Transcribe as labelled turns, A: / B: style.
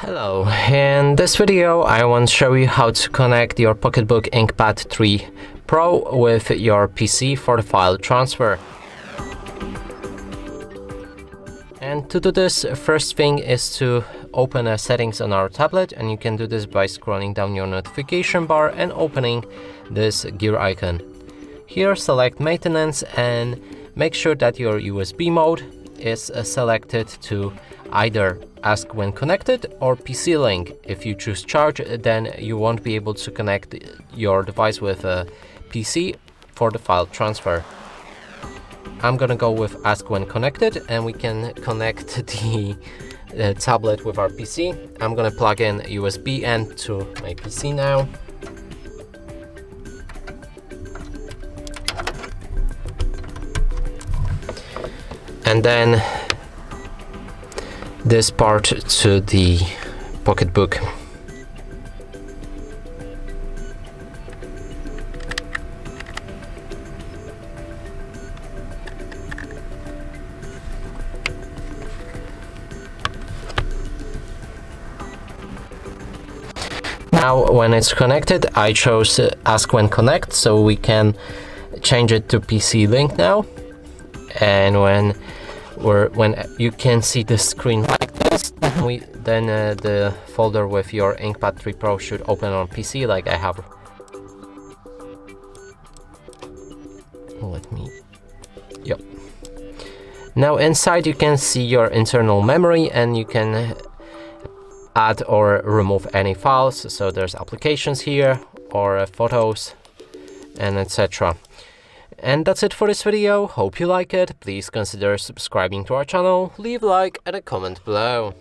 A: Hello, in this video I want to show you how to connect your PocketBook InkPad 3 Pro with your PC for the file transfer. And to do this, first thing is to open settings on our tablet, and you can do this by scrolling down your notification bar and opening this gear icon. Here select maintenance and make sure that your USB mode is selected to either ask when connected or PC link. If you choose charge, then you won't be able to connect your device with a PC for the file transfer. I'm gonna go with ask when connected, and we can connect the tablet with our PC. I'm gonna plug in a USB end to my PC now. And then this part to the PocketBook. Now when it's connected, I chose ask when connect, so we can change it to PC link now. And when you can see the screen like this, then the folder with your InkPad 3 Pro should open on PC like I have. Yep. Now inside you can see your internal memory, and you can add or remove any files. So there's applications here, or photos, and etc. And that's it for this video. Hope you like it. Please consider subscribing to our channel, leave a like and a comment below.